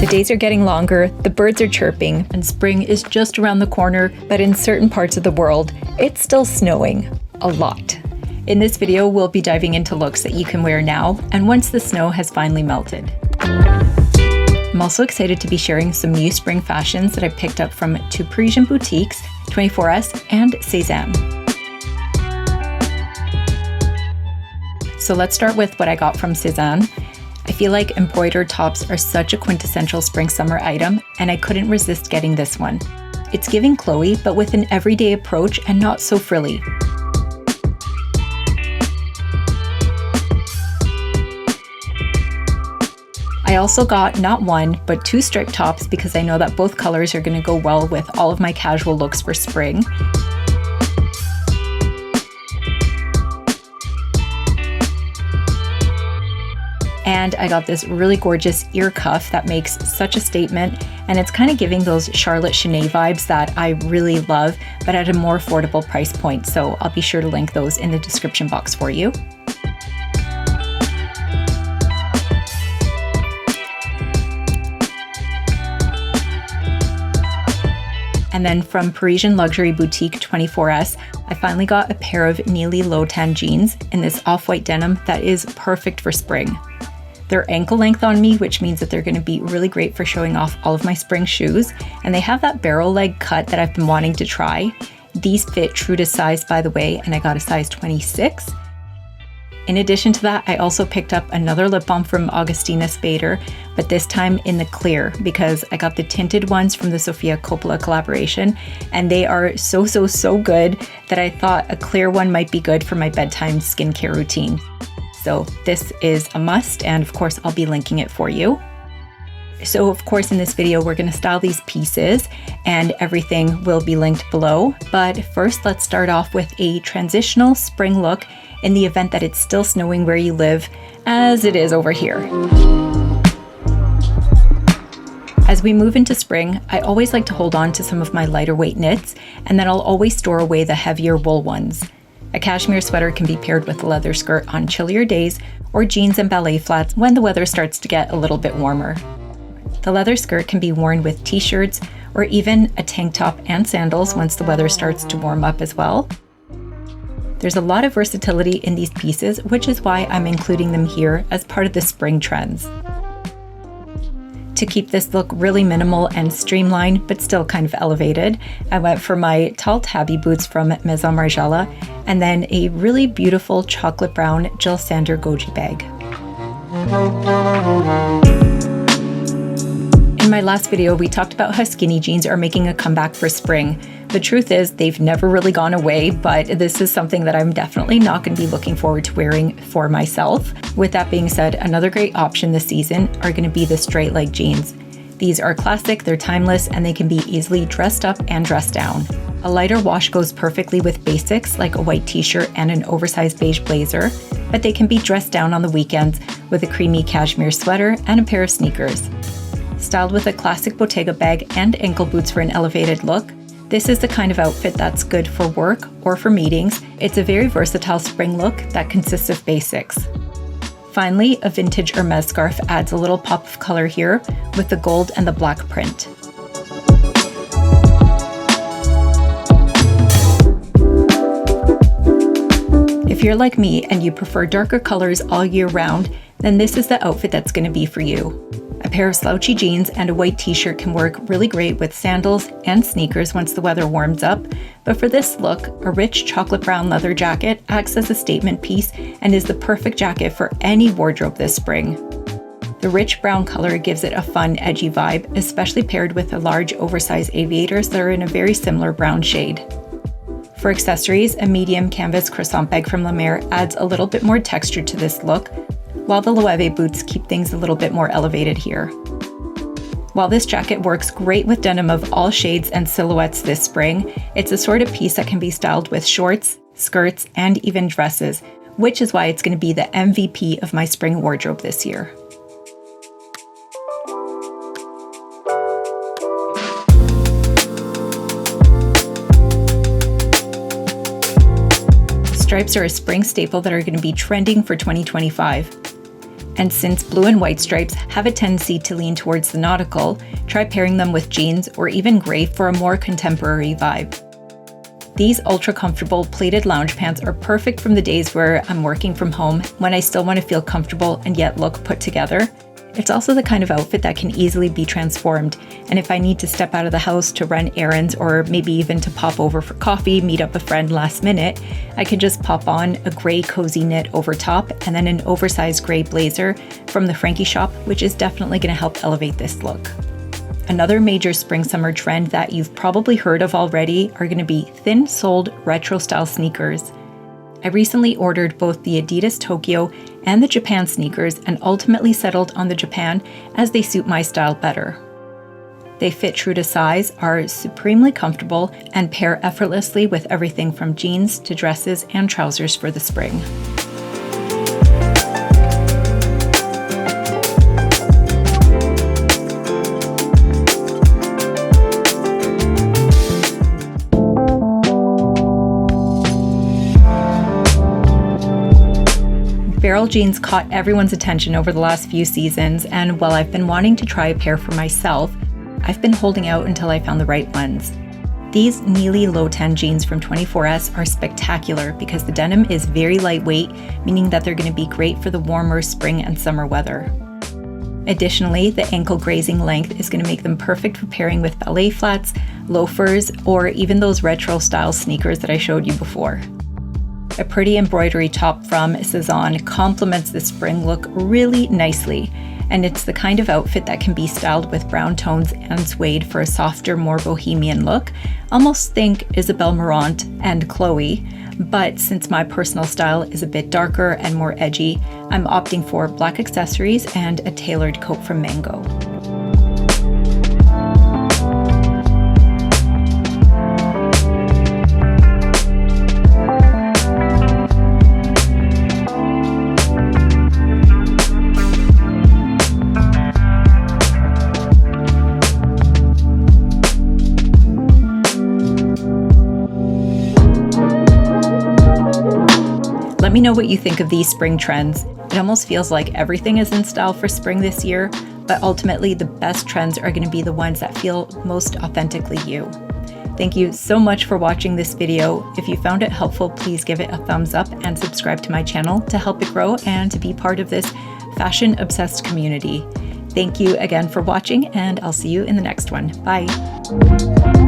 The days are getting longer, the birds are chirping, and spring is just around the corner, but in certain parts of the world, it's still snowing. A lot. In this video, we'll be diving into looks that you can wear now, and once the snow has finally melted. I'm also excited to be sharing some new spring fashions that I picked up from two Parisian boutiques, 24S and Sézane. So let's start with what I got from Sézane. I feel like embroidered tops are such a quintessential spring-summer item, and I couldn't resist getting this one. It's giving Chloe, but with an everyday approach and not so frilly. I also got not one, but two striped tops because I know that both colors are going to go well with all of my casual looks for spring. And I got this really gorgeous ear cuff that makes such a statement, and it's kind of giving those Charlotte Chenet vibes that I really love, but at a more affordable price point. So I'll be sure to link those in the description box for you. And then from Parisian luxury boutique 24S, I finally got a pair of Neely low tan jeans in this off-white denim that is perfect for spring. They're ankle length on me, which means that they're going to be really great for showing off all of my spring shoes. And they have that barrel leg cut that I've been wanting to try. These fit true to size, by the way, and I got a size 26. In addition to that, I also picked up another lip balm from Augustina Spader, but this time in the clear because I got the tinted ones from the Sofia Coppola collaboration, and they are so good that I thought a clear one might be good for my bedtime skincare routine. So this is a must, and of course I'll be linking it for you. So of course in this video we're going to style these pieces and everything will be linked below. But first let's start off with a transitional spring look in the event that it's still snowing where you live, as it is over here. As we move into spring, I always like to hold on to some of my lighter weight knits, and then I'll always store away the heavier wool ones. A cashmere sweater can be paired with a leather skirt on chillier days, or jeans and ballet flats when the weather starts to get a little bit warmer. The leather skirt can be worn with t-shirts or even a tank top and sandals once the weather starts to warm up as well. There's a lot of versatility in these pieces, which is why I'm including them here as part of the spring trends. To keep this look really minimal and streamlined, but still kind of elevated, I went for my tall tabby boots from Maison Margiela, and then a really beautiful chocolate brown Jill Sander goji bag. In my last video, we talked about how skinny jeans are making a comeback for spring. The truth is, they've never really gone away, but this is something that I'm definitely not going to be looking forward to wearing for myself. With that being said, another great option this season are going to be the straight leg jeans. These are classic, they're timeless, and they can be easily dressed up and dressed down. A lighter wash goes perfectly with basics like a white t-shirt and an oversized beige blazer, but they can be dressed down on the weekends with a creamy cashmere sweater and a pair of sneakers. Styled with a classic Bottega bag and ankle boots for an elevated look, this is the kind of outfit that's good for work or for meetings. It's a very versatile spring look that consists of basics. Finally, a vintage Hermes scarf adds a little pop of color here with the gold and the black print. If you're like me and you prefer darker colors all year round, then this is the outfit that's going to be for you. A pair of slouchy jeans and a white t-shirt can work really great with sandals and sneakers once the weather warms up, but for this look, a rich chocolate brown leather jacket acts as a statement piece and is the perfect jacket for any wardrobe this spring. The rich brown color gives it a fun, edgy vibe, especially paired with the large oversized aviators that are in a very similar brown shade. For accessories, a medium canvas croissant bag from La Mer adds a little bit more texture to this look, while the Loewe boots keep things a little bit more elevated here. While this jacket works great with denim of all shades and silhouettes this spring, it's a sort of piece that can be styled with shorts, skirts, and even dresses, which is why it's going to be the MVP of my spring wardrobe this year. Stripes are a spring staple that are going to be trending for 2025. And since blue and white stripes have a tendency to lean towards the nautical, try pairing them with jeans or even gray for a more contemporary vibe. These ultra comfortable pleated lounge pants are perfect from the days where I'm working from home when I still want to feel comfortable and yet look put together. It's also the kind of outfit that can easily be transformed, and if I need to step out of the house to run errands or maybe even to pop over for coffee, meet up a friend last minute, I can just pop on a gray cozy knit over top and then an oversized gray blazer from the Frankie shop, which is definitely going to help elevate this look. Another major spring-summer trend that you've probably heard of already are going to be thin-soled retro-style sneakers. I recently ordered both the Adidas Tokyo and the Japan sneakers and ultimately settled on the Japan as they suit my style better. They fit true to size, are supremely comfortable, and pair effortlessly with everything from jeans to dresses and trousers for the spring. Barrel jeans caught everyone's attention over the last few seasons, and while I've been wanting to try a pair for myself, I've been holding out until I found the right ones. These Neely Low 10 jeans from 24S are spectacular because the denim is very lightweight, meaning that they're going to be great for the warmer spring and summer weather. Additionally, the ankle grazing length is going to make them perfect for pairing with ballet flats, loafers, or even those retro style sneakers that I showed you before. A pretty embroidery top from SEZANE complements the spring look really nicely, and it's the kind of outfit that can be styled with brown tones and suede for a softer, more bohemian look. Almost think Isabelle Marant and Chloe, but since my personal style is a bit darker and more edgy, I'm opting for black accessories and a tailored coat from Mango. Let me know what you think of these spring trends. It almost feels like everything is in style for spring this year, but ultimately the best trends are going to be the ones that feel most authentically you. Thank you so much for watching this video. If you found it helpful, please give it a thumbs up and subscribe to my channel to help it grow and to be part of this fashion-obsessed community. Thank you again for watching, and I'll see you in the next one. Bye.